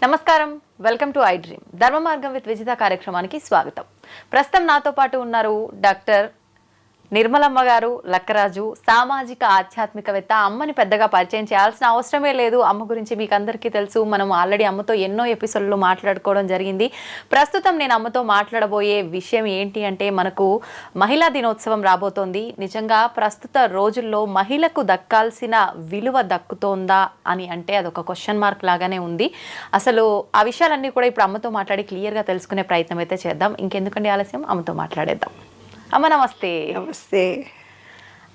నమస్కారం, welcome to I dream ధర్మ మార్గం విత్ విజిత కార్యక్రమానికి స్వాగతం. ప్రస్తుతం నాతో పాటు ఉన్నారు డాక్టర్ నిర్మలమ్మ గారు లక్కరాజు, సామాజిక ఆధ్యాత్మికవేత్త. అమ్మని పెద్దగా పరిచయం చేయాల్సిన అవసరమే లేదు, అమ్మ గురించి మీకు అందరికీ తెలుసు. మనం ఆల్రెడీ అమ్మతో ఎన్నో ఎపిసోడ్లు మాట్లాడుకోవడం జరిగింది. ప్రస్తుతం నేను అమ్మతో మాట్లాడబోయే విషయం ఏంటి అంటే, మనకు మహిళా దినోత్సవం రాబోతోంది. నిజంగా ప్రస్తుత రోజుల్లో మహిళకు దక్కాల్సిన విలువ దక్కుతోందా అని అంటే అదొక క్వశ్చన్ మార్క్ లాగానే ఉంది. అసలు ఆ విషయాలన్నీ కూడా ఇప్పుడు అమ్మతో మాట్లాడి క్లియర్గా తెలుసుకునే ప్రయత్నం అయితే చేద్దాం. ఇంకెందుకండి ఆలస్యం, అమ్మతో మాట్లాడేద్దాం. అమ్మ నమస్తే. నమస్తే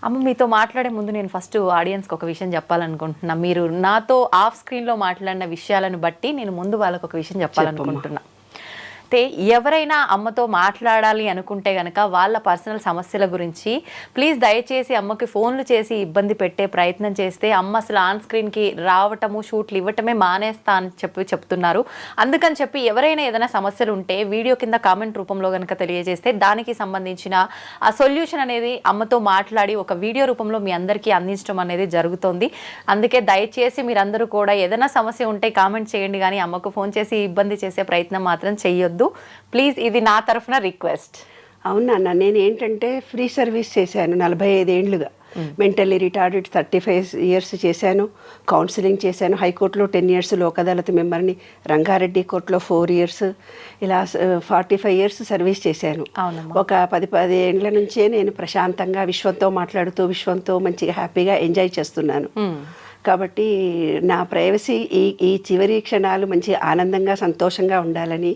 అమ్మ, మీతో మాట్లాడే ముందు నేను ఫస్ట్ ఆడియన్స్కి ఒక విషయం చెప్పాలనుకుంటున్నా. మీరు నాతో ఆఫ్ స్క్రీన్లో మాట్లాడిన విషయాలను బట్టి నేను ముందు వాళ్ళకు ఒక విషయం చెప్పాలనుకుంటున్నా. అయితే ఎవరైనా అమ్మతో మాట్లాడాలి అనుకుంటే కనుక వాళ్ళ పర్సనల్ సమస్యల గురించి ప్లీజ్ దయచేసి అమ్మకి ఫోన్లు చేసి ఇబ్బంది పెట్టే ప్రయత్నం చేస్తే అమ్మ అసలు ఆన్ స్క్రీన్కి రావటము, షూట్లు ఇవ్వటమే మానేస్తా అని చెప్తున్నారు. అందుకని చెప్పి ఎవరైనా ఏదైనా సమస్యలు ఉంటే వీడియో కింద కామెంట్ రూపంలో కనుక తెలియజేస్తే దానికి సంబంధించిన ఆ సొల్యూషన్ అనేది అమ్మతో మాట్లాడి ఒక వీడియో రూపంలో మీ అందరికీ అందించడం అనేది జరుగుతుంది. అందుకే దయచేసి మీరందరూ కూడా ఏదైనా సమస్య ఉంటే కామెంట్ చేయండి, కానీ అమ్మకు ఫోన్ చేసి ఇబ్బంది చేసే ప్రయత్నం మాత్రం చెయ్యొద్దు ప్లీజ్. ఇది నా తరఫున రిక్వెస్ట్. అవునా, నేను ఏంటంటే ఫ్రీ సర్వీస్ చేశాను 45 ఏళ్ళుగా. మెంటల్లీ రిటార్డెడ్ 35 years చేశాను. కౌన్సిలింగ్ చేశాను. హైకోర్టులో 10 years లోక్ అదాలత్ మెంబర్ని, రంగారెడ్డి కోర్టులో 4 years, ఇలా 45 years సర్వీస్ చేశాను. ఒక 10 ఏళ్ళ నుంచే నేను ప్రశాంతంగా విశ్వంతో మాట్లాడుతూ విశ్వంతో మంచిగా హ్యాపీగా ఎంజాయ్ చేస్తున్నాను. కాబట్టి నా ప్రైవసీ ఈ చివరి క్షణాలు మంచి ఆనందంగా సంతోషంగా ఉండాలని,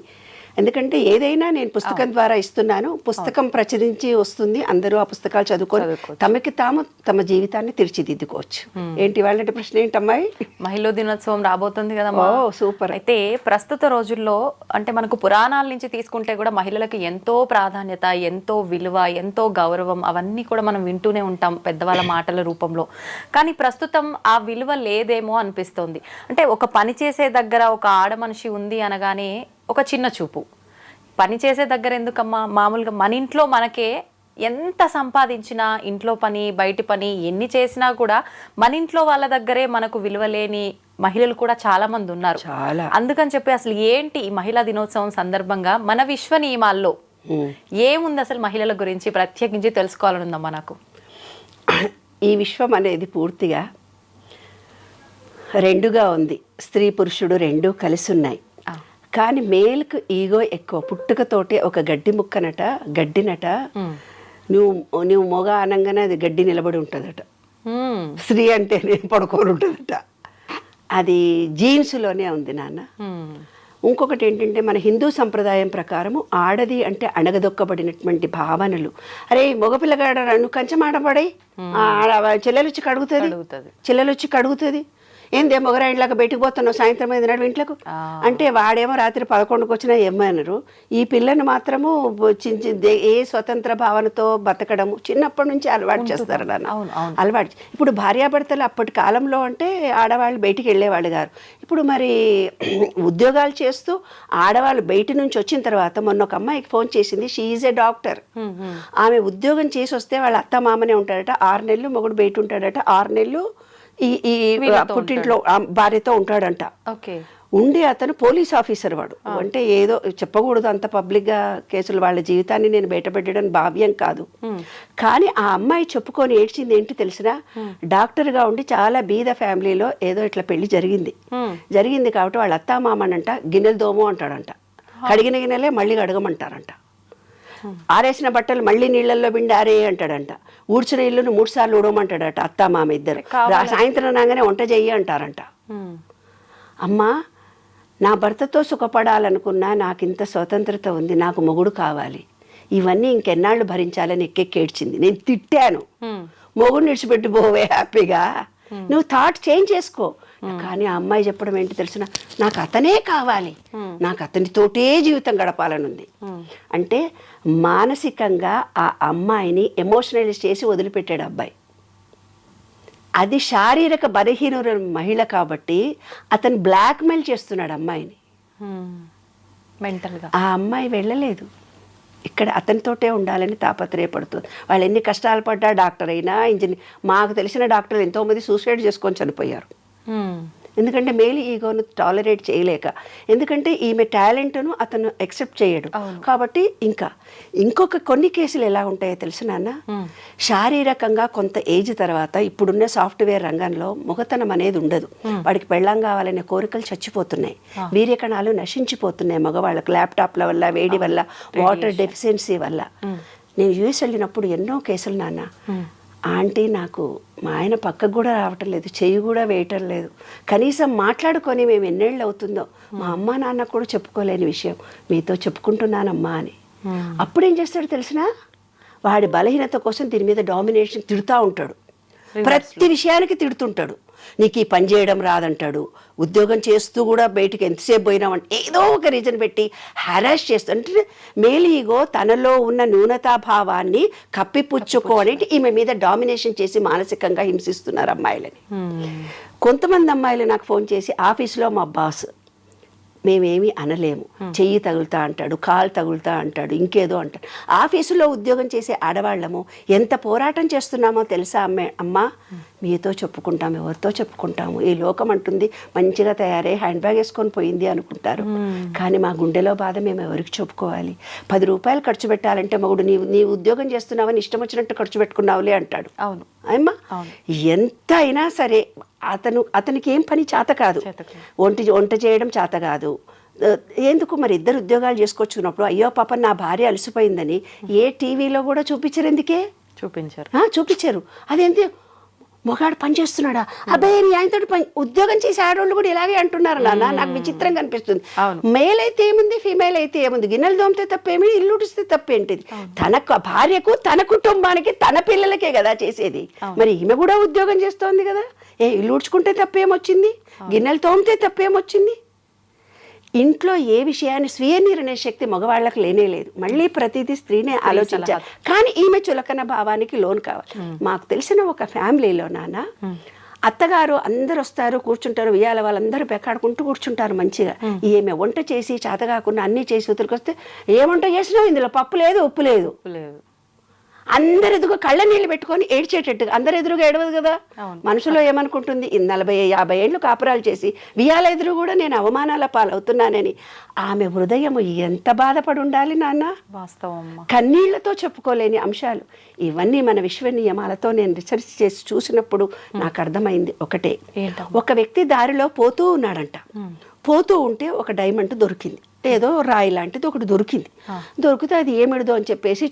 ఎందుకంటే ఏదైనా నేను పుస్తకం ద్వారా ఇస్తున్నాను. పుస్తకం ప్రచురించి వస్తుంది, అందరూ ఆ పుస్తకాలు చదువుకొని తమకి తాము తమ జీవితాన్ని తీర్చిదిద్దుకోవచ్చు. ఏంటి వాళ్ళంటే ప్రశ్న ఏంటమ్మాయి? మహిళా దినోత్సవం రాబోతుంది కదా. ఓ సూపర్. అయితే ప్రస్తుత రోజుల్లో అంటే మనకు పురాణాల నుంచి తీసుకుంటే కూడా మహిళలకు ఎంతో ప్రాధాన్యత, ఎంతో విలువ, ఎంతో గౌరవం అవన్నీ కూడా మనం వింటూనే ఉంటాం పెద్దవాళ్ళ మాటల రూపంలో. కానీ ప్రస్తుతం ఆ విలువ లేదేమో అనిపిస్తోంది. అంటే ఒక పని చేసే దగ్గర ఒక ఆడ మనిషి ఉంది అనగానే ఒక చిన్న చూపు. పని చేసే దగ్గర ఎందుకమ్మా, మామూలుగా మన ఇంట్లో మనకే ఎంత సంపాదించినా, ఇంట్లో పని బయటి పని ఎన్ని చేసినా కూడా మన ఇంట్లో వాళ్ళ దగ్గరే మనకు విలువ లేని మహిళలు కూడా చాలా మంది ఉన్నారు. అందుకని చెప్పి అసలు ఏంటి ఈ మహిళా దినోత్సవం సందర్భంగా మన విశ్వ నియమాల్లో ఏముంది అసలు మహిళల గురించి ప్రత్యేకించి తెలుసుకోవాలని ఉందమ్మా నాకు. ఈ విశ్వం అనేది పూర్తిగా రెండుగా ఉంది. స్త్రీ పురుషుడు రెండూ కలిసి ఉన్నాయి. కానీ మేల్కు ఈగో ఎక్కువ. పుట్టుకతోటి ఒక గడ్డి ముక్కనట, గడ్డినట, నువ్వు మొగ అనగానే అది గడ్డి నిలబడి ఉంటుందట. స్త్రీ అంటేనే పడుకొని ఉంటుందట. అది జీన్స్లోనే ఉంది నాన్న. ఇంకొకటి ఏంటంటే మన హిందూ సంప్రదాయం ప్రకారము ఆడది అంటే అణగదొక్కబడినటువంటి భావనలు. అరే మగపిల్లగాడ నువ్వు కంచెం ఆడబడి చెల్లెలు వచ్చి కడుగుతుంది ఏందే మొగరాయిలాగా బయటకు పోతున్నావు సాయంత్రం 5 నాడు ఇంట్లోకి అంటే వాడేమో రాత్రి 11కి వచ్చినా ఏమన్నారు. ఈ పిల్లని మాత్రము ఏ స్వతంత్ర భావనతో బతకడము చిన్నప్పటి నుంచి అలవాటు చేస్తారు నాన్న. అలవాటు. ఇప్పుడు భార్యాభర్తలు అప్పటి కాలంలో అంటే ఆడవాళ్ళు బయటికి వెళ్ళేవాళ్ళు గారు. ఇప్పుడు మరి ఉద్యోగాలు చేస్తూ ఆడవాళ్ళు బయట నుంచి వచ్చిన తర్వాత మొన్న ఒక అమ్మాయికి ఫోన్ చేసింది. She is a doctor. ఆమె ఉద్యోగం చేసి వస్తే వాళ్ళ అత్త మామనే ఉంటాడట. 6 నెలలు మొగుడు బయట ఉంటాడట. 6 నెలలు ఈ పుట్టింట్లో భార్యతో ఉంటాడంట. ఉండి అతను పోలీస్ ఆఫీసర్. వాడు అంటే ఏదో చెప్పకూడదు అంత పబ్లిక్గా కేసులు, వాళ్ళ జీవితాన్ని నేను బయటపెట్టడం భావ్యం కాదు. కానీ ఆ అమ్మాయి చెప్పుకొని ఏడ్చింది ఏంటి తెలిసినా, డాక్టర్గా ఉండి చాలా బీద ఫ్యామిలీలో ఏదో ఇట్లా పెళ్లి జరిగింది కాబట్టి వాళ్ళ అత్తా మామనంట గిన్నెలు దోము అంటాడంట. కడిగిన గిన్నెలే మళ్ళీ కడగమంటారంట. ఆరేసిన బట్టలు మళ్ళీ నీళ్ళల్లో పిండి ఆరే అంటాడంట. ఊడ్చిన ఇల్లును 3 సార్లు ఊడమంటాడట అత్తా మామ ఇద్దరు. సాయంత్రం రాగానే వంట చెయ్యి అంటారంట. అమ్మా, నా భర్తతో సుఖపడాలనుకున్నా నాకు ఇంత స్వతంత్రత ఉంది, నాకు మొగుడు కావాలి, ఇవన్నీ ఇంకెన్నాళ్ళు భరించాలని ఎక్కెక్కేడ్చింది. నేను తిట్టాను, మొగుడు నిడిచిపెట్టి పోవే హ్యాపీగా, నువ్వు థాట్ చేంజ్ చేసుకో. కానీ ఆ అమ్మాయి చెప్పడం ఏంటి తెలిసిన, నాకు అతనే కావాలి, నాకు అతనితోటే జీవితం గడపాలని ఉంది. అంటే మానసికంగా ఆ అమ్మాయిని ఎమోషనలైజ్ చేసి వదిలిపెట్టాడు అబ్బాయి. అది శారీరక బలహీన మహిళ కాబట్టి అతను బ్లాక్మెయిల్ చేస్తున్నాడు అమ్మాయిని. మెంటల్గా ఆ అమ్మాయి వెళ్ళలేదు, ఇక్కడ అతనితోటే ఉండాలని తాపత్రయపడుతుంది. వాళ్ళు ఎన్ని కష్టాలు పడ్డా, డాక్టర్ అయినా ఇంజనీర్, మాకు తెలిసిన డాక్టర్లు ఎంతోమంది సూసైడ్ చేసుకొని చనిపోయారు. ఎందుకంటే మేల్ ఈగోను టాలరేట్ చేయలేక, ఎందుకంటే ఈమె టాలెంట్ను అతను యాక్సెప్ట్ చేయడు కాబట్టి. ఇంకొక కొన్ని కేసులు ఎలా ఉంటాయో తెలుసు నాన్న, శారీరకంగా కొంత ఏజ్ తర్వాత ఇప్పుడున్న సాఫ్ట్వేర్ రంగంలో మొగతనం అనేది ఉండదు, వాడికి పెళ్ళాం కావాలనే కోరికలు చచ్చిపోతున్నాయి, వీర్యకణాలు నశించిపోతున్నాయి మగవాళ్ళకి, ల్యాప్టాప్ల వల్ల, వేడి వల్ల, వాటర్ డెఫిషియన్సీ వల్ల. నేను యూఎస్ వెళ్ళినప్పుడు ఎన్నో కేసులు నాన్న, ఆంటీ నాకు మా ఆయన పక్కకు కూడా రావటం లేదు, చెయ్యి కూడా వేయటం లేదు, కనీసం మాట్లాడుకొని మేము ఎన్నేళ్ళు అవుతుందో మా అమ్మ నాన్న కూడా చెప్పుకోలేని విషయం మీతో చెప్పుకుంటున్నానమ్మా అని. అప్పుడేం చేస్తాడు తెలిసినా, వాడి బలహీనత కోసం దీని మీద డామినేషన్ తిడుతూ ఉంటాడు, ప్రతి విషయానికి తిడుతుంటాడు. నీకు ఈ పని చేయడం రాదంటాడు, ఉద్యోగం చేస్తూ కూడా బయటికి ఎంతసేపు పోయినామంటే ఏదో ఒక రీజన్ పెట్టి హ్యారాస్ చేస్తూ, అంటే మేల్ ఈగో తనలో ఉన్న న్యూనతాభావాన్ని కప్పిపుచ్చుకోని ఈమె మీద డామినేషన్ చేసి మానసికంగా హింసిస్తున్నారు అమ్మాయిలని. కొంతమంది అమ్మాయిలు నాకు ఫోన్ చేసి, ఆఫీస్లో మా బాస్ మేమేమీ అనలేము, చెయ్యి తగులుతా అంటాడు, కాలు తగులుతా అంటాడు, ఇంకేదో అంటాడు. ఆఫీసులో ఉద్యోగం చేసే ఆడవాళ్ళము ఎంత పోరాటం చేస్తున్నామో తెలుసా అమ్మా, మీతో చెప్పుకుంటాము, ఎవరితో చెప్పుకుంటాము, ఈ లోకం అంటుంది మంచిగా తయారై హ్యాండ్ బ్యాగ్ వేసుకొని పోయింది అనుకుంటారు, కానీ మా గుండెలో బాధ మేము ఎవరికి చెప్పుకోవాలి. 10 రూపాయలు ఖర్చు పెట్టాలంటే మగుడు నీ ఉద్యోగం చేస్తున్నావని ఇష్టం వచ్చినట్టు ఖర్చు పెట్టుకున్నావులే అంటాడు. అవును అమ్మా, ఎంత అయినా సరే అతనికి ఏం పని చేత కాదు, వంట చేయడం చేత కాదు, ఎందుకు మరి ఇద్దరు ఉద్యోగాలు చేసుకొచ్చుకున్నప్పుడు అయ్యో పాప నా భార్య అలసిపోయిందని ఏ టీవీలో కూడా చూపించరు, ఎందుకే చూపించారు. అదేంటి మొగాడు పని చేస్తున్నాడా, అబ్బాయి నీ ఆయనతో ఉద్యోగం చేసే ఆడవాళ్ళు కూడా ఇలాగే అంటున్నారు నాన్న, నాకు విచిత్రంగా అనిపిస్తుంది. మేల్ అయితే ఏముంది, ఫీమేల్ అయితే ఏముంది, గిన్నెలు దోమితే తప్పేమి, ఇల్లు ఉడిస్తే తప్పేంటిది, తన భార్యకు, తన కుటుంబానికి, తన పిల్లలకే కదా చేసేది, మరి ఈమె కూడా ఉద్యోగం చేస్తోంది కదా, ఇల్లు ఉడ్చుకుంటే తప్పేమొచ్చింది, గిన్నెలు తోమితే తప్పేమొచ్చింది. ఇంట్లో ఏ విషయాన్ని స్వీయ నిర్ణయ శక్తి మగవాళ్ళకి లేనే లేదు, మళ్ళీ ప్రతిదీ స్త్రీనే ఆలోచించాలి, కానీ ఈమె చులకన భావానికి లోన్ కావాలి. మాకు తెలిసిన ఒక ఫ్యామిలీలో నాన్న, అత్తగారు అందరు వస్తారు, కూర్చుంటారు, ఉయ్యాల వాళ్ళందరూ పెక్కాడుకుంటూ కూర్చుంటారు మంచిగా, ఈమె వంట చేసి చేత కాకుండా అన్నీ చేసి ఉతిరికొస్తే, ఏ వంట చేసినావు, ఇందులో పప్పు లేదు, ఉప్పు లేదు, అందరు ఎదుగు కళ్ళ నీళ్ళు పెట్టుకొని ఏడ్చేటట్టుగా, అందరు ఎదురుగా ఏడవదు కదా, మనసులో ఏమనుకుంటుంది, 40-50 ఏళ్ళు కాపురాలు చేసి వియాల ఎదురు కూడా నేను అవమానాల పాలవుతున్నానని ఆమె హృదయం ఎంత బాధపడి ఉండాలి నాన్న. వాస్తవం, కన్నీళ్లతో చెప్పుకోలేని అంశాలు ఇవన్నీ. మన విశ్వ నియమాలతో నేను రీసెర్చ్ చేసి చూసినప్పుడు నాకు అర్థమైంది ఒకటే, ఒక వ్యక్తి దారిలో పోతూ ఉన్నాడంట, పోతూ ఉంటే ఒక డైమండ్ దొరికింది, ఏదో రాయి లాంటిది ఒకటి దొరికింది, దొరికితే అది ఏమిడదో అని చెప్పేసి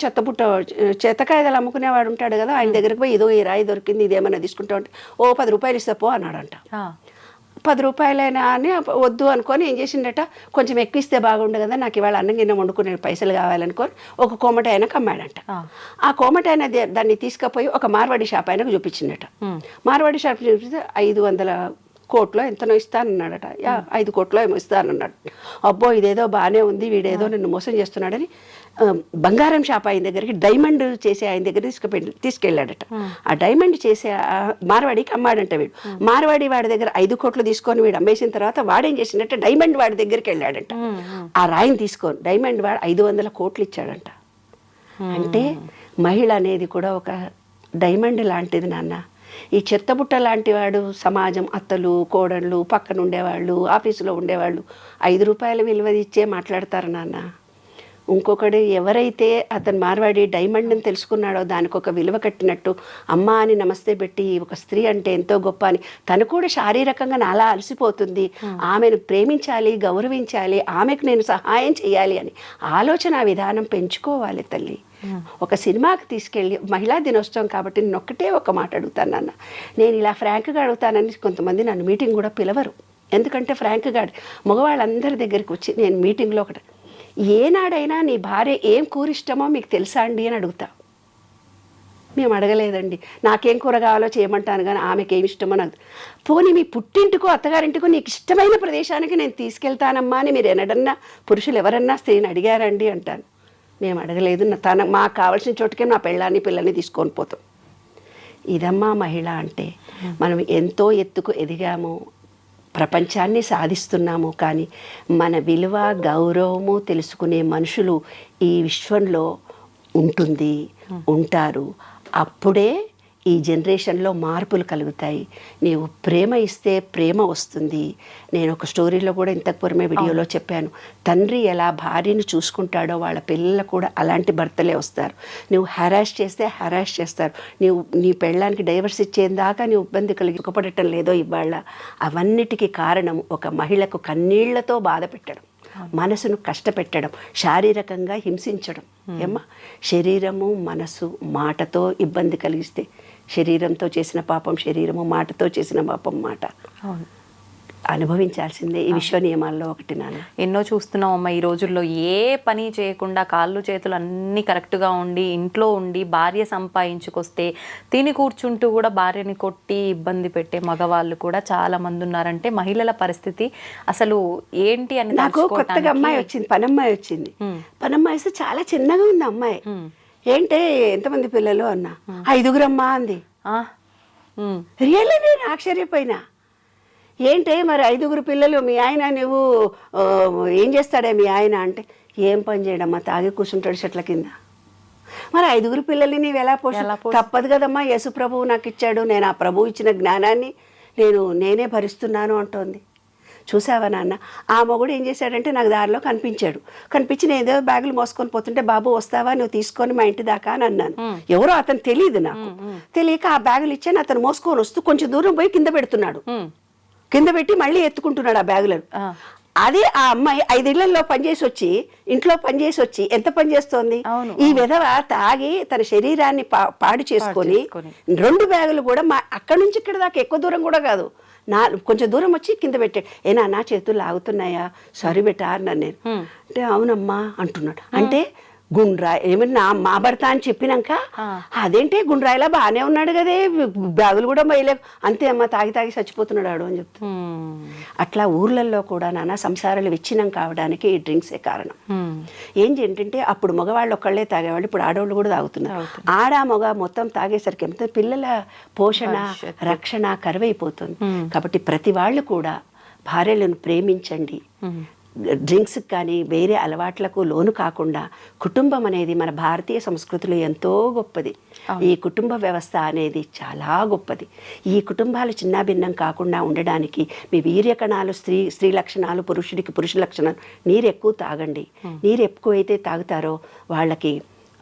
చెత్తకాయలు అమ్ముకునేవాడు ఉంటాడు కదా, ఆయన దగ్గరకు పోయి ఏదో ఈ రాయి దొరికింది, ఇదేమన్నా తీసుకుంటా ఉంటే, 10 రూపాయలు ఇస్తా పో అన్నాడంట. 10 రూపాయలైనా అని వద్దు అనుకొని ఏం చేసిండట, కొంచెం ఎక్కువ ఇస్తే బాగుండు కదా, నాకు ఇవాళ అన్నం గిన్నె వండుకునే పైసలు కావాలనుకొని ఒక కోమట ఆయనకు అమ్మాడంట. ఆ కోమట ఆయన దాన్ని తీసుకుపోయి ఒక మార్వాడి షాప్ ఆయనకు చూపించిండట. మార్వాడి షాప్ చూపిస్తే 500 కోట్లో ఎంతనో ఇస్తానన్నాడట, 5 కోట్లో ఏమో ఇస్తానన్నాడు. అబ్బో ఇదేదో బాగానే ఉంది, వీడేదో నిన్ను మోసం చేస్తున్నాడని బంగారం షాప్ ఆయన దగ్గరికి, డైమండ్ చేసే ఆయన దగ్గర తీసుకెళ్ళాడట. ఆ డైమండ్ చేసే మార్వాడికి అమ్మాడంట వీడు. మార్వాడి వాడి దగ్గర 5 కోట్లు తీసుకొని వీడు అమ్మేసిన తర్వాత వాడేం చేసిందంటే డైమండ్ వాడి దగ్గరికి వెళ్ళాడంట. ఆ రాయిని తీసుకొని డైమండ్ వాడు 500 కోట్లు ఇచ్చాడంట. అంటే మహిళ అనేది కూడా ఒక డైమండ్ లాంటిది నాన్న. ఈ చెత్తబుట్ట లాంటి వాడు సమాజం, అత్తలు, కోడళ్ళు, పక్కన ఉండేవాళ్ళు, ఆఫీసులో ఉండేవాళ్ళు 5 రూపాయల విలువ ఇచ్చే మాట్లాడతారు నాన్న. ఇంకొకడు ఎవరైతే అతను మార్వాడి డైమండ్ని తెలుసుకున్నాడో దానికి ఒక విలువ కట్టినట్టు అమ్మ అని నమస్తే పెట్టి ఒక స్త్రీ అంటే ఎంతో గొప్ప అని తను కూడా శారీరకంగా నాలా అలసిపోతుంది, ఆమెను ప్రేమించాలి, గౌరవించాలి, ఆమెకు నేను సహాయం చేయాలి అని ఆలోచన విధానం పెంచుకోవాలి తల్లి. ఒక సినిమాకి తీసుకెళ్ళి మహిళా దినోత్సవం కాబట్టి నేను ఒక్కటే ఒక మాట అడుగుతాను నాన్న. నేను ఇలా ఫ్రాంక్గా అడుగుతానని కొంతమంది నన్ను మీటింగ్ కూడా పిలవరు, ఎందుకంటే ఫ్రాంక్గా మగవాళ్ళందరి దగ్గరికి వచ్చి నేను మీటింగ్లో ఒకటి, ఏనాడైనా నీ భార్య ఏం కూర ఇష్టమో మీకు తెలుసా అండి అని అడుగుతా. మేము అడగలేదండి, నాకేం కూర కావాలో చేయమంటాను కానీ ఆమెకి ఏమి ఇష్టమో నాకు. పోనీ మీ పుట్టింటికో అత్తగారింటికో నీకు ఇష్టమైన ప్రదేశానికి నేను తీసుకెళ్తానమ్మా అని మీరు ఎన్నడన్నా పురుషులు ఎవరన్నా స్త్రీని అడిగారండి అంటాను. మేము అడగలేదు, మాకు కావాల్సిన చోటుకే నా పిల్లని తీసుకొని పోతాం. ఇదమ్మా మహిళ అంటే. మనం ఎంతో ఎత్తుకు ఎదిగాము, ప్రపంచాన్ని సాధిస్తున్నాము, కానీ మన విలువ గౌరవము తెలుసుకునే మనుషులు ఈ విశ్వంలో ఉంటారు. అప్పుడే ఈ జనరేషన్లో మార్పులు కలుగుతాయి. నీవు ప్రేమ ఇస్తే ప్రేమ వస్తుంది. నేను ఒక స్టోరీలో కూడా ఇంతకు పూర్వమే వీడియోలో చెప్పాను, తండ్రి ఎలా భార్యను చూసుకుంటాడో వాళ్ళ పిల్లలు కూడా అలాంటి భర్తలే వస్తారు. నువ్వు హెరాస్ చేస్తే హెరాస్ చేస్తారు. నీ పెళ్ళానికి డైవర్స్ ఇచ్చేదాకా నీ ఇబ్బంది కలిగి సుఖపడటం లేదో ఇవాళ, అవన్నిటికీ కారణం ఒక మహిళకు కన్నీళ్లతో బాధ పెట్టడం, మనసును కష్టపెట్టడం, శారీరకంగా హింసించడం. ఏమ్మా, శరీరము మనసు మాటతో ఇబ్బంది కలిగిస్తే శరీరంతో చేసిన పాపం శరీరము, మాటతో చేసిన పాపం మాట. అనుభవించాల్సిందే. ఈ విశ్వ నియమాల్లో ఒకటి నాన్న. ఎన్నో చూస్తున్నాం అమ్మ ఈ రోజుల్లో. ఏ పని చేయకుండా కాళ్ళు చేతులు అన్నీ కరెక్ట్గా ఉండి ఇంట్లో ఉండి భార్య సంపాదించుకొస్తే తిని కూర్చుంటూ కూడా భార్యని కొట్టి ఇబ్బంది పెట్టే మగవాళ్ళు కూడా చాలా మంది ఉన్నారంటే మహిళల పరిస్థితి అసలు ఏంటి అని. నాకు కొత్తగా అమ్మాయి వచ్చింది, పనమ్మాయి వచ్చింది. పనమ్మాయి వస్తే చాలా చిన్నగా ఉంది అమ్మాయి. ఏంటే ఎంతమంది పిల్లలు అన్నా, 5 అమ్మా అంది. రియల్లీ నేను ఆశ్చర్యపోయినా. ఏంటే మరి 5 పిల్లలు, మీ ఆయన నువ్వు ఏం చేస్తాడే మీ ఆయన అంటే, ఏం పని చేయడమ్మా, తాగి కూర్చుంటాడు చెట్ల కింద. మరి 5 పిల్లల్ని నీవు ఎలా తప్పదు కదమ్మా, యేసు ప్రభువు నాకు ఇచ్చాడు, నేను ఆ ప్రభువు ఇచ్చిన జ్ఞానాన్ని నేనే భరిస్తున్నాను అంటోంది. చూసావా నాన్న, ఆ మొగుడు ఏం చేశాడంటే నాకు దారిలో కనిపించి నేను ఏదో బ్యాగులు మోసుకొని పోతుంటే, బాబు వస్తావా నువ్వు తీసుకొని మా ఇంటి దాకా అని అన్నాను. ఎవరో అతను తెలియదు, నాకు తెలియక ఆ బ్యాగులు ఇచ్చాను. అతను మోసుకొని వస్తూ కొంచెం దూరం పోయి కింద పెడుతున్నాడు, కింద పెట్టి మళ్ళీ ఎత్తుకుంటున్నాడు ఆ బ్యాగులను. అదే ఆ అమ్మాయి 5 ఇళ్లలో ఇంట్లో పనిచేసి వచ్చి ఎంత పని చేస్తోంది. ఈ విధవ తాగి తన శరీరాన్ని పాడు చేసుకొని 2 బ్యాగులు కూడా అక్కడి నుంచి ఇక్కడ దాకా ఎక్కువ దూరం కూడా కాదు, కొంచెం దూరం వచ్చి కింద పెట్టాడు. నా చేతులు లాగుతున్నాయా, సారీ బెటా అన్నాను నేను. అంటే అవునమ్మా అంటున్నాడు. అంటే గుండ్రాయి ఏమన్నా మా భర్త అని చెప్పినాక, అదేంటి గుండ్రాయిలా బాగానే ఉన్నాడు కదే, బ్యాగులు కూడా మైలేవు, అంతే అమ్మ తాగి చచ్చిపోతున్నాడు అని చెప్తా. అట్లా ఊర్లలో కూడా నాన్న సంసారాలు విచ్ఛిన్నం కావడానికి ఈ డ్రింక్సే కారణం. ఏంటంటే అప్పుడు మగవాళ్ళు ఒక్కళ్ళే తాగేవాళ్ళు, ఇప్పుడు ఆడవాళ్ళు కూడా తాగుతున్నారు. మగ మొత్తం తాగేసరికి ఏమిటో పిల్లల పోషణ రక్షణ కరువైపోతుంది. కాబట్టి ప్రతి వాళ్ళు కూడా భార్యలను ప్రేమించండి. డ్రింక్స్ కానీ వేరే అలవాట్లకు లోను కాకుండా కుటుంబం అనేది మన భారతీయ సంస్కృతిలో ఎంతో గొప్పది. ఈ కుటుంబ వ్యవస్థ అనేది చాలా గొప్పది. ఈ కుటుంబాలు చిన్నాభిన్నం కాకుండా ఉండడానికి మీ వీర్యకణాలు స్త్రీ లక్షణాలు, పురుషుడికి పురుష లక్షణాలు. నీరు ఎక్కువ తాగండి. నీరు ఎక్కువైతే తాగుతారో వాళ్ళకి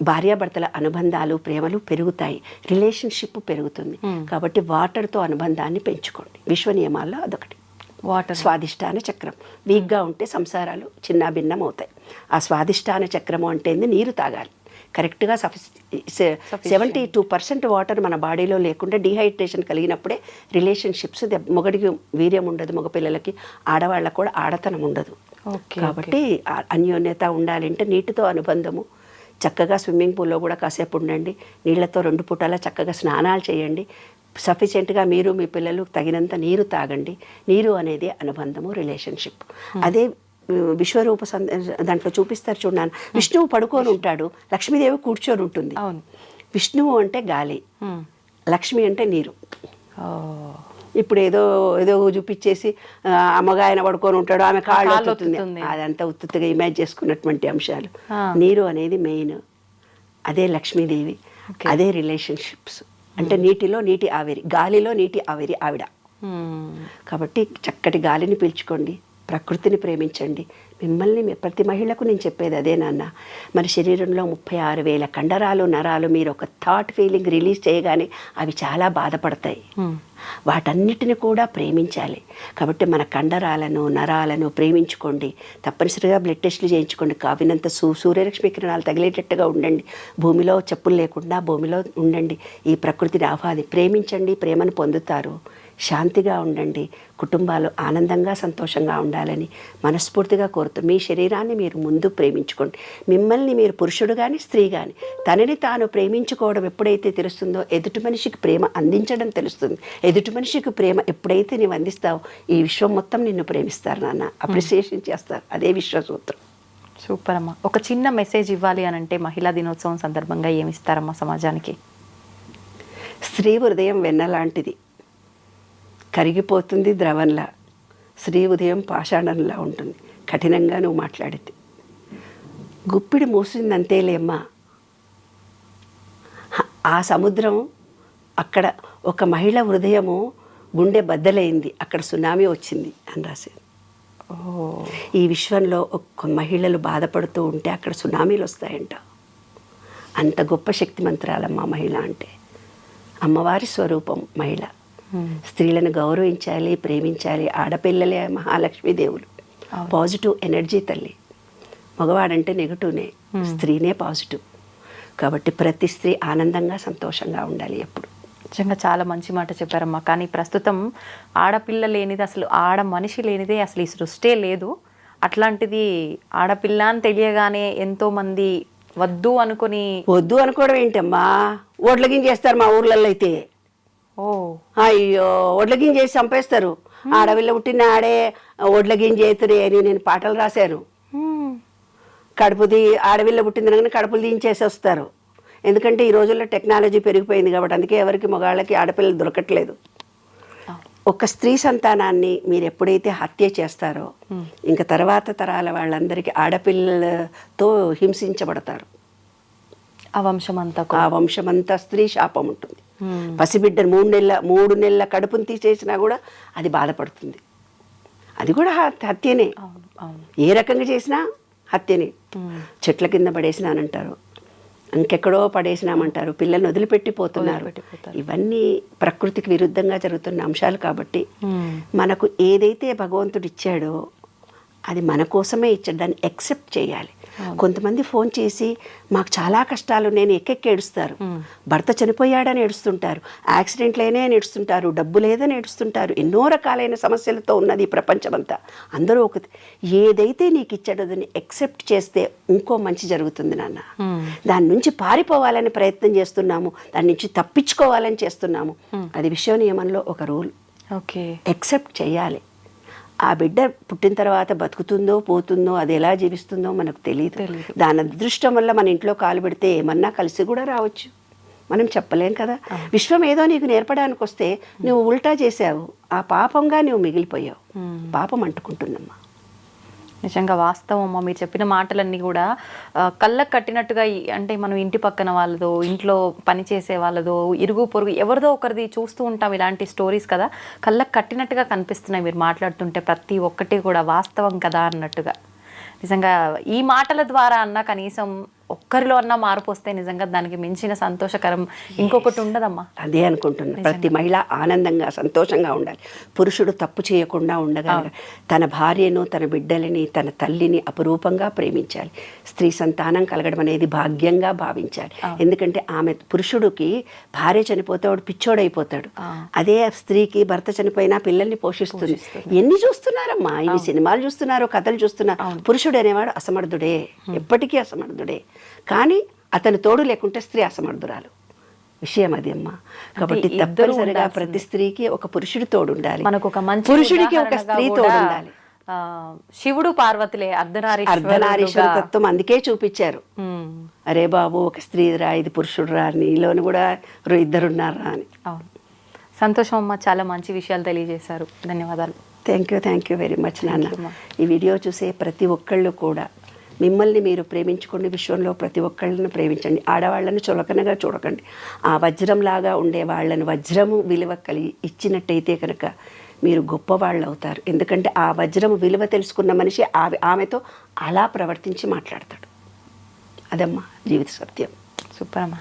భార్యాభర్తల అనుబంధాలు ప్రేమలు పెరుగుతాయి, రిలేషన్షిప్ పెరుగుతుంది. కాబట్టి వాటర్తో అనుబంధాన్ని పెంచుకోండి. విశ్వ నియమాల్లో అదొకటి. స్వాదిష్టాన చక్రం వీక్గా ఉంటే సంసారాలు చిన్నాభిన్నం అవుతాయి. ఆ స్వాదిష్టాన చక్రము అంటే నీరు తాగాలి కరెక్ట్గా. 72% వాటర్ మన బాడీలో లేకుండా డీహైడ్రేషన్ కలిగినప్పుడే రిలేషన్షిప్స్. మొగడికి వీర్యం ఉండదు, మగపిల్లలకి, ఆడవాళ్ళకు కూడా ఆడతనం ఉండదు. కాబట్టి అన్యోన్యత ఉండాలంటే నీటితో అనుబంధము. చక్కగా స్విమ్మింగ్ పూల్లో కూడా కాసేపు ఉండండి, నీళ్లతో 2 పూటలా చక్కగా స్నానాలు చేయండి. సఫిషియెంట్గా మీరు మీ పిల్లలు తగినంత నీరు తాగండి. నీరు అనేది అనుబంధము, రిలేషన్షిప్. అదే విశ్వరూప దాంట్లో చూపిస్తారు చూడన్నాను. విష్ణువు పడుకొని ఉంటాడు, లక్ష్మీదేవి కూర్చొని ఉంటుంది. విష్ణువు అంటే గాలి, లక్ష్మి అంటే నీరు. ఇప్పుడు ఏదో చూపించేసి అమ్మగాయన పడుకొని ఉంటాడు, ఆమె కాళ్ళు అవుతుంది, అదంతా ఉత్తుగా ఇమాజిన్ చేసుకున్నటువంటి అంశాలు. నీరు అనేది మెయిన్, అదే లక్ష్మీదేవి, అదే రిలేషన్షిప్స్. అంటే నీటిలో నీటి ఆవిరి, గాలిలో నీటి ఆవిరి ఆవిడ. కాబట్టి చక్కటి గాలిని పీల్చుకోండి, ప్రకృతిని ప్రేమించండి. మిమ్మల్ని ప్రతి మహిళకు నేను చెప్పేది అదే నాన్న. మన శరీరంలో 36,000 కండరాలు నరాలు. మీరు ఒక థాట్ ఫీలింగ్ రిలీజ్ చేయగానే అవి చాలా బాధపడతాయి. వాటన్నిటిని కూడా ప్రేమించాలి. కాబట్టి మన కండరాలను నరాలను ప్రేమించుకోండి. తప్పనిసరిగా బ్లడ్ టెస్టులు చేయించుకోండి. కావినంత సూర్యరశ్మి కిరణాలు తగిలేటట్టుగా ఉండండి. భూమిలో చెప్పులు లేకుండా భూమిలో ఉండండి. ఈ ప్రకృతిని ప్రేమించండి, ప్రేమను పొందుతారు. శాంతిగా ఉండండి. కుటుంబాలు ఆనందంగా సంతోషంగా ఉండాలని మనస్ఫూర్తిగా కోరుతూ మీ శరీరాన్ని మీరు ముందు ప్రేమించుకోండి. మిమ్మల్ని మీరు పురుషుడు కానీ స్త్రీ కానీ తనని తాను ప్రేమించుకోవడం ఎప్పుడైతే తెలుస్తుందో ఎదుటి మనిషికి ప్రేమ అందించడం తెలుస్తుంది. ఎదుటి మనిషికి ప్రేమ ఎప్పుడైతే నీవు అందిస్తావో ఈ విశ్వం మొత్తం నిన్ను ప్రేమిస్తారు నాన్న, అప్రిసియేషన్ చేస్తారు. అదే విశ్వసూత్రం. సూపర్ అమ్మ. ఒక చిన్న మెసేజ్ ఇవ్వాలి అని అంటే మహిళా దినోత్సవం సందర్భంగా ఏమిస్తారమ్మా సమాజానికి? స్త్రీ హృదయం వెన్నలాంటిది, కరిగిపోతుంది ద్రవంలా. స్త్రీ ఉదయం పాషాణంలా ఉంటుంది, కఠినంగా నువ్వు మాట్లాడితే. గుప్పిడి మూసిందంతేలేమ్మా, ఆ సముద్రం అక్కడ ఒక మహిళ హృదయము గుండె బద్దలైంది, అక్కడ సునామీ వచ్చింది అని రాశారు. ఈ విశ్వంలో ఒక్క మహిళలు బాధపడుతూ ఉంటే అక్కడ సునామీలు వస్తాయంట. అంత గొప్ప శక్తిమంతురాలమ్మ మహిళ అంటే. అమ్మవారి స్వరూపం మహిళ. స్త్రీలను గౌరవించాలి, ప్రేమించాలి. ఆడపిల్లలే మహాలక్ష్మీదేవులు. పాజిటివ్ ఎనర్జీ తల్లి. మగవాడంటే నెగటివ్నే, స్త్రీనే పాజిటివ్. కాబట్టి ప్రతి స్త్రీ ఆనందంగా సంతోషంగా ఉండాలి ఎప్పుడు. నిజంగా చాలా మంచి మాట చెప్పారమ్మా. కానీ ప్రస్తుతం ఆడపిల్ల లేనిది, అసలు ఆడ మనిషి లేనిదే అసలు ఈ సృష్టే లేదు. అట్లాంటిది ఆడపిల్ల అని తెలియగానే ఎంతోమంది వద్దు అనుకోవడం ఏంటమ్మా, ఓట్ల గింజేస్తారు మా ఊర్లలో అయితే. అయ్యో, ఒడ్ల గింజ చేసి చంపేస్తారు. ఆడపిల్ల పుట్టిన ఆడే ఒడ్ల గింజ అవుతుంది అని నేను పాటలు రాశాను. ఆడపిల్ల పుట్టిందని కడుపులు దించేసి వస్తారు. ఎందుకంటే ఈ రోజుల్లో టెక్నాలజీ పెరిగిపోయింది కాబట్టి, అందుకే ఎవరికి మగాళ్ళకి ఆడపిల్లలు దొరకట్లేదు. ఒక స్త్రీ సంతానాన్ని మీరు ఎప్పుడైతే హత్య చేస్తారో ఇంకా తర్వాత తరాల వాళ్ళందరికీ ఆడపిల్లలతో హింసించబడతారు. ఆ వంశమంతా స్త్రీ శాపం ఉంటుంది. పసిబిడ్డను 3 నెలల కడుపును తీసేసినా కూడా అది బాధపడుతుంది. అది కూడా హత్యనే. ఏ రకంగా చేసినా హత్యనే. చెట్ల కింద పడేసినానంటారు, ఇంకెక్కడో పడేసినామంటారు, పిల్లల్ని వదిలిపెట్టిపోతున్నారు. ఇవన్నీ ప్రకృతికి విరుద్ధంగా జరుగుతున్న అంశాలు. కాబట్టి మనకు ఏదైతే భగవంతుడు ఇచ్చాడో అది మన కోసమే ఇచ్చాడు, దాన్ని యాక్సెప్ట్ చేయాలి. కొంతమంది ఫోన్ చేసి మాకు చాలా కష్టాలు, నేను ఎక్కెక్కి ఏడుస్తారు. భర్త చనిపోయాడని ఏడుస్తుంటారు, యాక్సిడెంట్లైనా ఏడుస్తుంటారు, డబ్బు లేదని ఏడుస్తుంటారు. ఎన్నో రకాలైన సమస్యలతో ఉన్నది ఈ ప్రపంచమంతా. అందరూ ఏదైతే నీకు ఇచ్చాడో దాన్ని యాక్సెప్ట్ చేస్తే ఇంకో మంచి జరుగుతుంది నాన్న. దాని నుంచి పారిపోవాలని ప్రయత్నం చేస్తున్నాము, దాని నుంచి తప్పించుకోవాలని చేస్తున్నాము. అది విశ్వ నియమంలో ఒక రూల్. యాక్సెప్ట్ చేయాలి. ఆ బిడ్డ పుట్టిన తర్వాత బతుకుతుందో పోతుందో, అది ఎలా జీవిస్తుందో మనకు తెలియదు. దాని అదృష్టం వల్ల మన ఇంట్లో కాలు పెడితే ఏమన్నా కలిసి కూడా రావచ్చు, మనం చెప్పలేం కదా. విశ్వం ఏదో నీకు నేర్పడానికి వస్తే నువ్వు ఉల్టా చేసావు, ఆ పాపంగా నువ్వు మిగిలిపోయావు. పాపం అంటుకుంటుందమ్మా. నిజంగా వాస్తవం అమ్మ. మీరు చెప్పిన మాటలన్నీ కూడా కళ్ళకు కట్టినట్టుగా, అంటే మనం ఇంటి పక్కన వాళ్ళదో, ఇంట్లో పనిచేసే వాళ్ళదో, ఇరుగు పొరుగు ఎవరిదో ఒకరిది చూస్తూ ఉంటాం ఇలాంటి స్టోరీస్ కదా. కళ్ళకు కట్టినట్టుగా కనిపిస్తున్నాయి మీరు మాట్లాడుతుంటే. ప్రతి ఒక్కటి కూడా వాస్తవం కదా అన్నట్టుగా. నిజంగా ఈ మాటల ద్వారా అన్న కనీసం ఒక్కరిలో అన్నా మార్పు వస్తే నిజంగా దానికి మించిన సంతోషకరం ఇంకొకటి ఉండదమ్మా. అదే అనుకుంటున్నా. ప్రతి మహిళ ఆనందంగా సంతోషంగా ఉండాలి. పురుషుడు తప్పు చేయకుండా ఉండగలగాలి. తన భార్యను, తన బిడ్డలని, తన తల్లిని అపురూపంగా ప్రేమించాలి. స్త్రీ సంతానం కలగడం అనేది భాగ్యంగా భావించాలి. ఎందుకంటే పురుషుడికి భార్య చనిపోతే వాడు పిచ్చోడైపోతాడు. అదే స్త్రీకి భర్త చనిపోయినా పిల్లల్ని పోషిస్తుంది. ఎన్ని చూస్తున్నారమ్మా, ఇన్ని సినిమాలు చూస్తున్నారు, కథలు చూస్తున్నారు. పురుషుడు అనేవాడు అసమర్థుడే, ఎప్పటికీ అసమర్థుడే. కానీ అతని తోడు లేకుంటే స్త్రీ అసమర్థురాలు. విషయం అది అమ్మా. కాబట్టి తప్పనిసరిగా ప్రతి స్త్రీకి ఒక పురుషుడి తోడు ఉండాలి, పురుషుడికి ఒక స్త్రీ తోడు ఉండాలి. శివుడు పార్వతులే అర్ధనారీశ్వర తత్వం అందుకే చూపించారు. అరే బాబు, ఒక స్త్రీ రా, ఇది పురుషుడు రా, నీలోని కూడా ఇద్దరున్నారా అని. అవును, సంతోషం అమ్మ. చాలా మంచి విషయాలు తెలియజేశారు. ధన్యవాదాలు. థ్యాంక్ యూ వెరీ మచ్ నాన్న. ఈ వీడియో చూసే ప్రతి ఒక్కళ్ళు కూడా మిమ్మల్ని మీరు ప్రేమించుకోండి. విశ్వంలో ప్రతి ఒక్కళ్ళని ప్రేమించండి. ఆడవాళ్ళని చులకనగా చూడకండి. ఆ వజ్రంలాగా ఉండే వాళ్ళని వజ్రము విలువ కలిగి ఇచ్చినట్టయితే కనుక మీరు గొప్పవాళ్ళు అవుతారు. ఎందుకంటే ఆ వజ్రము విలువ తెలుసుకున్న మనిషి ఆమెతో అలా ప్రవర్తించి మాట్లాడతాడు. అదమ్మా జీవిత సత్యం. సూపర్ అమ్మా.